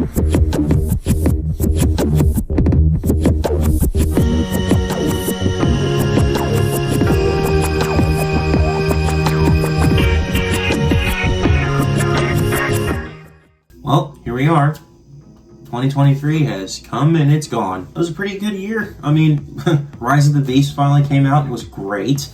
Well, here we are. 2023 has come and it's gone. It was a pretty good year. I mean, Rise of the Beast finally came out. It was great.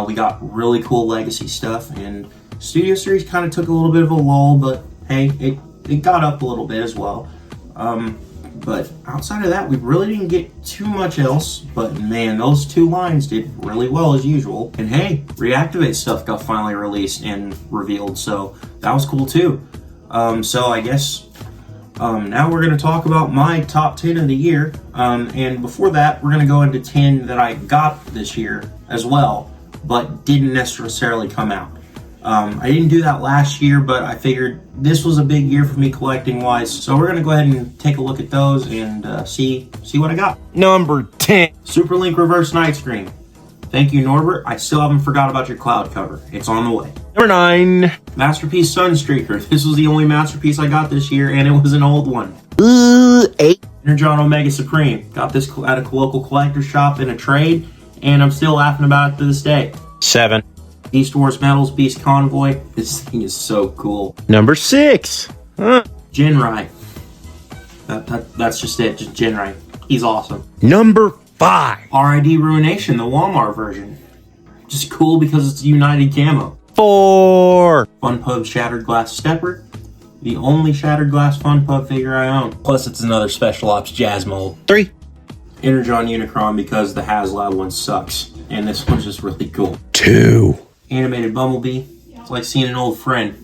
We got really cool legacy stuff, and Studio Series kind of took a little bit of a lull, but hey, it got up a little bit as well. But outside of that, we really didn't get too much else, but man, those two lines did really well as usual. And hey, Reactivate stuff got finally released and revealed, so that was cool too. So I guess now we're going to talk about my top 10 of the year, and before that, we're going to go into 10 that I got this year as well, but didn't necessarily come out. I didn't do that last year, but I figured this was a big year for me collecting wise, so we're going to go ahead and take a look at those and see what I got. Number 10, Super Link Reverse Night Screen. Thank you, Norbert. I still haven't forgot about your cloud cover. It's on the way. Number 9, Masterpiece Sunstreaker. This was the only Masterpiece I got this year, and it was an old one. 8, Energon Omega Supreme. Got this at a local collector shop in a trade, and I'm still laughing about it to this day. 7, Beast Wars Metals Beast Convoy. This thing is so cool. Number 6, Jinrai. That's just it, just Jinrai. He's awesome. Number 5, RID Ruination, the Walmart version. Just cool because it's United Camo. 4, Fun Pub Shattered Glass Stepper. The only Shattered Glass Fun Pub figure I own. Plus it's another Special Ops Jazz mold. 3, Energon Unicron, because the HasLab one sucks. And this one's just really cool. 2, Animated Bumblebee. It's like seeing an old friend.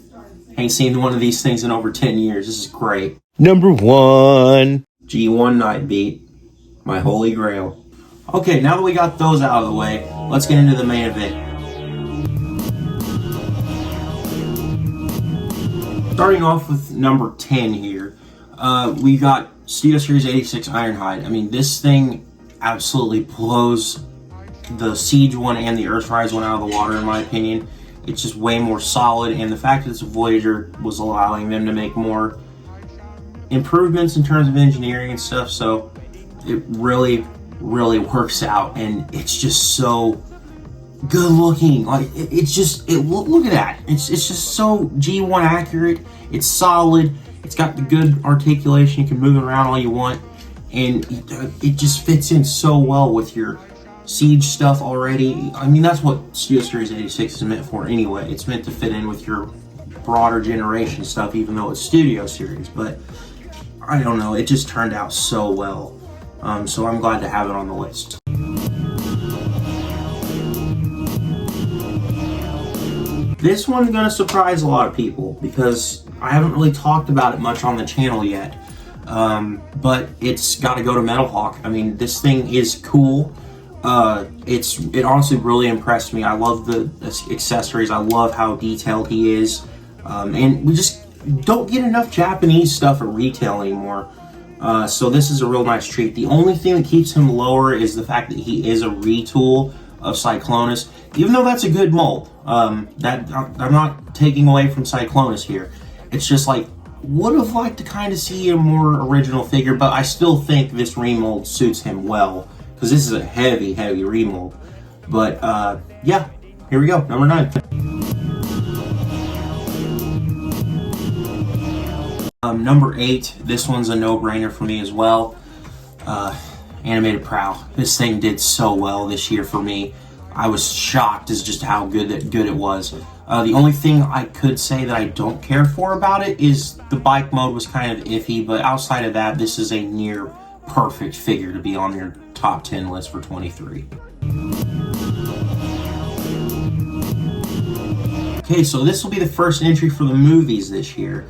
Ain't seen one of these things in over 10 years. This is great. Number 1, G1 Nightbeat. My holy grail. Okay, now that we got those out of the way, let's get into the main event. Starting off with number 10 here, we got Studio Series 86 Ironhide. I mean, this thing absolutely blows the Siege one and the Earthrise one out of the water, in my opinion. It's just way more solid, and the fact that it's a Voyager was allowing them to make more improvements in terms of engineering and stuff, so it really works out, and it's just so good looking. Like look at that. It's just so G1 accurate. It's solid. It's got the good articulation. You can move it around all you want, and it just fits in so well with your Siege stuff already. I mean, that's what Studio Series 86 is meant for anyway. It's meant to fit in with your broader generation stuff, even though it's Studio Series. But I don't know, it just turned out so well. So I'm glad to have it on the list. This one's gonna surprise a lot of people because I haven't really talked about it much on the channel yet. But it's gotta go to Metal Hawk. I mean, this thing is cool. It honestly really impressed me. I love the accessories. I love how detailed he is. And we just don't get enough Japanese stuff at retail anymore. So this is a real nice treat. The only thing that keeps him lower is the fact that he is a retool of Cyclonus, even though that's a good mold. That I'm not taking away from Cyclonus here. It's just like, would have liked to kind of see a more original figure, but I still think this remold suits him well, because this is a heavy remold. But yeah, here we go, number 9. Number 8, this one's a no-brainer for me as well. Animated Prow. This thing did so well this year for me. I was shocked as just how good it was. The only thing I could say that I don't care for about it is the bike mode was kind of iffy, but outside of that, this is a near perfect figure to be on your top 10 list for 23. Okay, so this will be the first entry for the movies this year.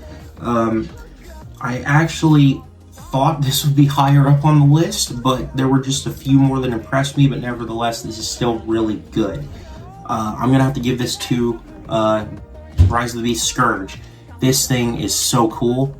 I actually thought this would be higher up on the list, but there were just a few more that impressed me, but nevertheless, this is still really good. I'm gonna have to give this to Rise of the Beast Scourge. This thing is so cool.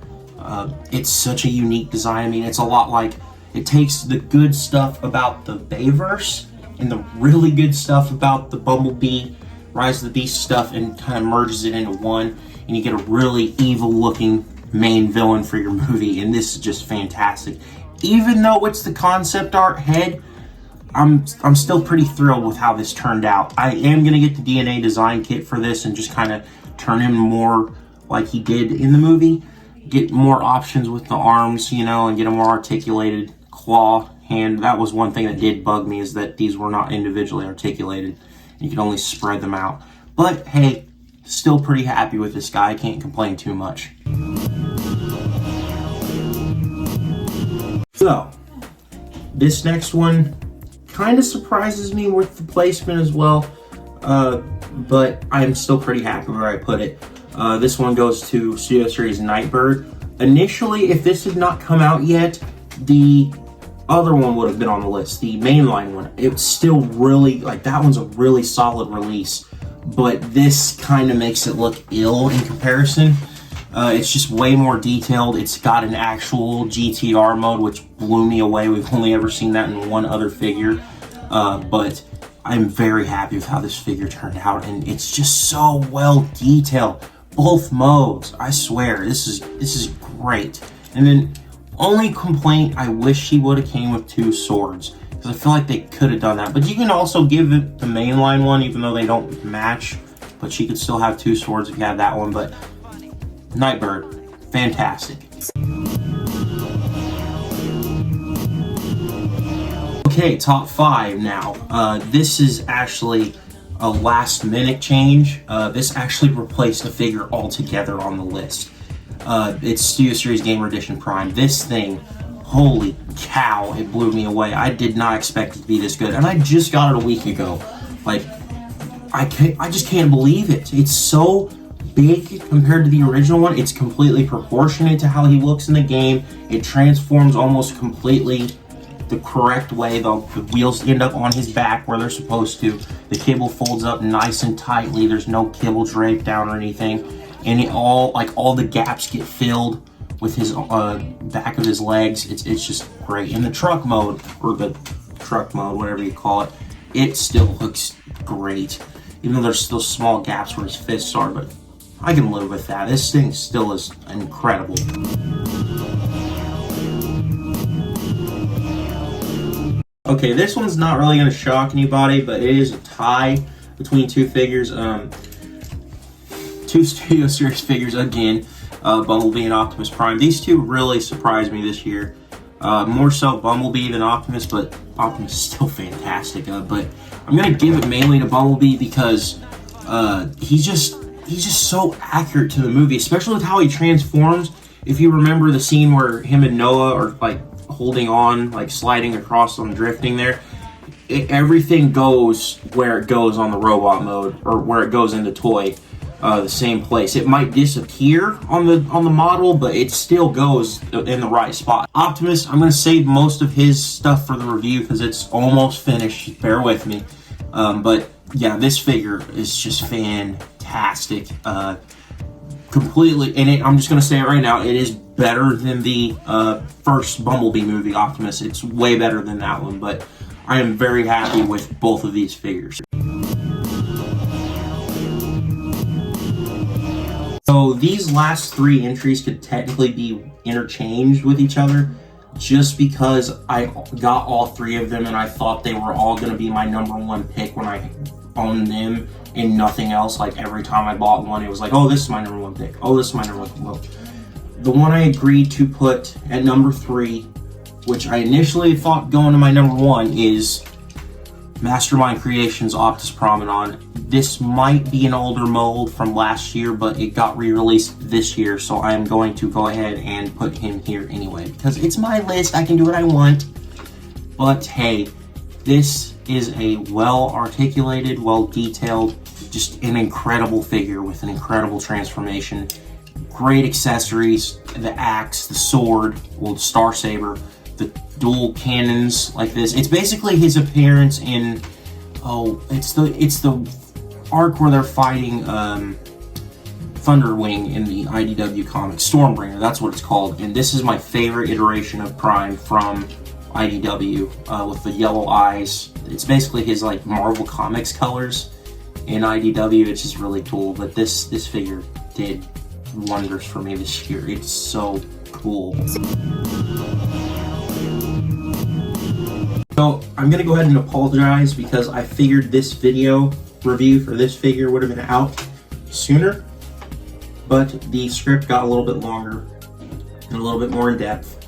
It's such a unique design. I mean, it's a lot like, it takes the good stuff about the Bayverse and the really good stuff about the Bumblebee, Rise of the Beast stuff, and kind of merges it into one, and you get a really evil looking main villain for your movie, and this is just fantastic. Even though it's the concept art head, I'm still pretty thrilled with how this turned out. I am going to get the DNA design kit for this and just kind of turn him more like he did in the movie. Get more options with the arms, you know, and get a more articulated claw hand. That was one thing that did bug me, is that these were not individually articulated. You could only spread them out. But hey, still pretty happy with this guy. I can't complain too much. So, this next one kind of surprises me with the placement as well, but I'm still pretty happy where I put it. This one goes to Studio Series Nightbird. Initially, if this had not come out yet, the other one would have been on the list, the mainline one. It's still really, like, that one's a really solid release, but this kind of makes it look ill in comparison. It's just way more detailed. It's got an actual GTR mode, which blew me away. We've only ever seen that in one other figure, but I'm very happy with how this figure turned out, and it's just so well detailed. Both modes, I swear, this is great. And then only complaint, I wish he would have came with 2 swords, because I feel like they could have done that. But you can also give it the mainline one, even though they don't match, but she could still have 2 swords if you had that one. But Nightbird, fantastic. Okay, top 5 now. This is actually a last minute change. This actually replaced a figure altogether on the list. It's Studio Series Gamer Edition Prime. This thing, holy cow, it blew me away. I did not expect it to be this good, and I just got it a week ago. Like, I just can't believe it. It's so big compared to the original one. It's completely proportionate to how he looks in the game. It transforms almost completely the correct way. The wheels end up on his back where they're supposed to. The kibble folds up nice and tightly. There's no kibble draped down or anything. And it all the gaps get filled with his back of his legs. It's just great. In the truck mode, or the truck mode, whatever you call it, it still looks great. Even though there's still small gaps where his fists are, but I can live with that. This thing still is incredible. Okay, this one's not really going to shock anybody, but it is a tie between 2 figures. 2 Studio Series figures again, Bumblebee and Optimus Prime. These 2 really surprised me this year. More so Bumblebee than Optimus, but Optimus is still fantastic. But I'm going to give it mainly to Bumblebee because he's just so accurate to the movie, especially with how he transforms. If you remember the scene where him and Noah are like holding on, like sliding across on drifting there, everything goes where it goes on the robot mode, or where it goes into toy, the same place. It might disappear on the model, but it still goes in the right spot. Optimus, I'm going to save most of his stuff for the review because it's almost finished. Bear with me. But yeah, this figure is just fantastic. Completely, and I'm just going to say it right now, it is better than the first Bumblebee movie, Optimus. It's way better than that one, but I am very happy with both of these figures. So these last 3 entries could technically be interchanged with each other, just because I got all 3 of them and I thought they were all going to be my #1 pick when I owned them and nothing else. Like every time I bought one, it was like, oh, this is my #1 pick. Oh, this is my #1 pick. The one I agreed to put at number 3, which I initially thought going to my #1, is Mastermind Creations Optus Promenade. This might be an older mold from last year, but it got re-released this year, so I am going to go ahead and put him here anyway, because it's my list, I can do what I want. But hey, this is a well-articulated, well-detailed, just an incredible figure with an incredible transformation. Great accessories, the axe, the sword, well, the Star Saber, the dual cannons like this. It's basically his appearance in, it's the arc where they're fighting Thunderwing in the IDW comic, Stormbringer, that's what it's called. And this is my favorite iteration of Prime from IDW, with the yellow eyes. It's basically his like Marvel Comics colors in IDW. It's just really cool. But this figure did wonders for me this year. It's so cool. So I'm gonna go ahead and apologize because I figured this video review for this figure would have been out sooner, but the script got a little bit longer and a little bit more in depth,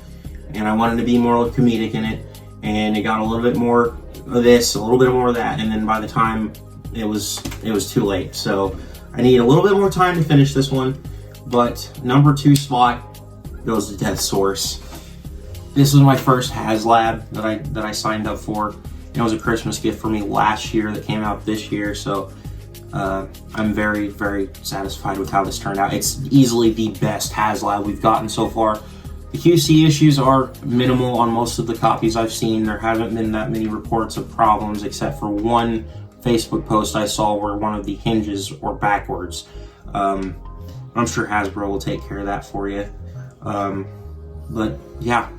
and I wanted to be more comedic in it, and it got a little bit more of this, a little bit more of that, and then by the time it was too late. So I need a little bit more time to finish this one, but number 2 spot goes to Death Source. This was my first HasLab that I signed up for. It was a Christmas gift for me last year that came out this year, so I'm very, very satisfied with how this turned out. It's easily the best HasLab we've gotten so far. The QC issues are minimal on most of the copies I've seen. There haven't been that many reports of problems except for one Facebook post I saw where one of the hinges were backwards. I'm sure Hasbro will take care of that for you. But yeah,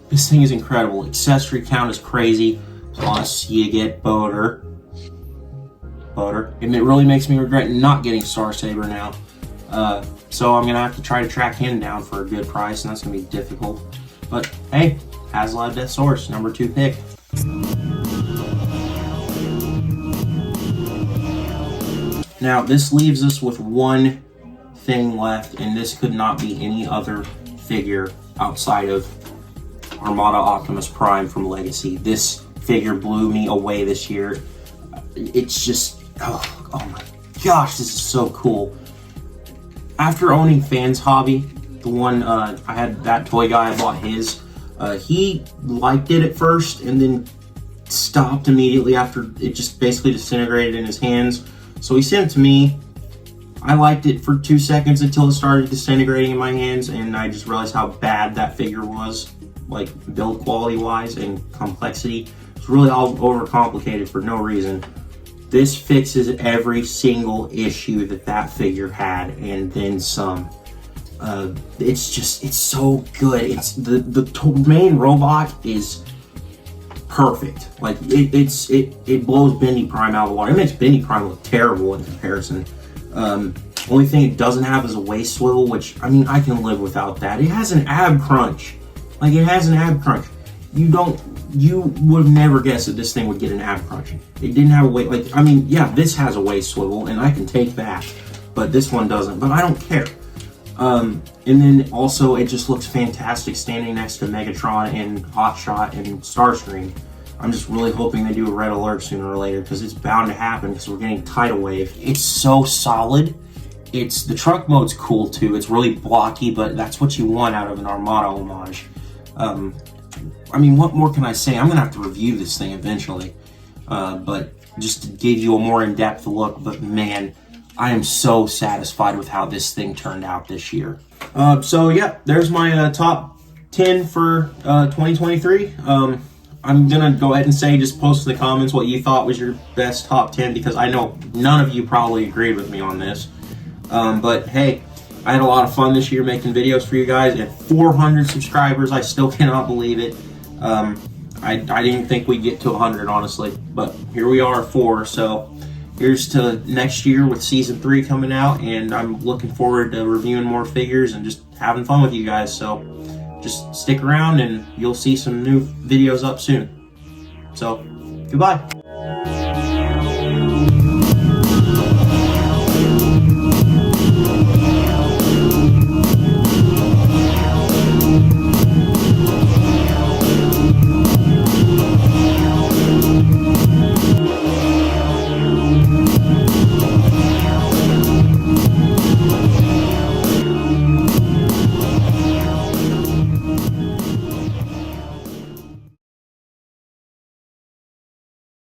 this thing is incredible. Accessory count is crazy. Plus, you get Boater, and it really makes me regret not getting Star Saber now. So I'm gonna have to try to track him down for a good price, and that's gonna be difficult. But hey, HasLab Death Source, number 2 pick. Now this leaves us with one thing left, and this could not be any other figure outside of Armada Optimus Prime from Legacy. This figure blew me away this year. It's just, oh my gosh, this is so cool. After owning Fans Hobby, the one I had, that toy guy, I bought his. He liked it at first and then stopped immediately after it just basically disintegrated in his hands. So he sent it to me. I liked it for 2 seconds until it started disintegrating in my hands, and I just realized how bad that figure was, like build quality wise and complexity. It's really all overcomplicated for no reason. This fixes every single issue that figure had, and then some. It's so good. It's the main robot is perfect. Like it blows Bendy Prime out of the water. It makes Bendy Prime look terrible in comparison. Only thing it doesn't have is a waist swivel, which, I mean, I can live without that. It has an ab crunch. Like, it has an ab crunch. You would have never guessed that this thing would get an ab crunch. It didn't have a weight, like, I mean, yeah, this has a waist swivel, and I can take that, but this one doesn't, but I don't care. And then also, it just looks fantastic standing next to Megatron and Hotshot and Starscream. I'm just really hoping they do a red alert sooner or later, because it's bound to happen, because we're getting tidal wave. It's so solid. The truck mode's cool too. It's really blocky, but that's what you want out of an Armada homage. I mean, what more can I say? I'm gonna have to review this thing eventually, but just to give you a more in-depth look. But man, I am so satisfied with how this thing turned out this year. So yeah, there's my top 10 for 2023. I'm gonna go ahead and say, just post in the comments what you thought was your best top 10, because I know none of you probably agreed with me on this. But hey, I had a lot of fun this year making videos for you guys. At 400 subscribers, I still cannot believe it. I didn't think we'd get to 100, honestly, but here we are at 4. So here's to next year with season 3 coming out, and I'm looking forward to reviewing more figures and just having fun with you guys. So just stick around and you'll see some new videos up soon. So goodbye.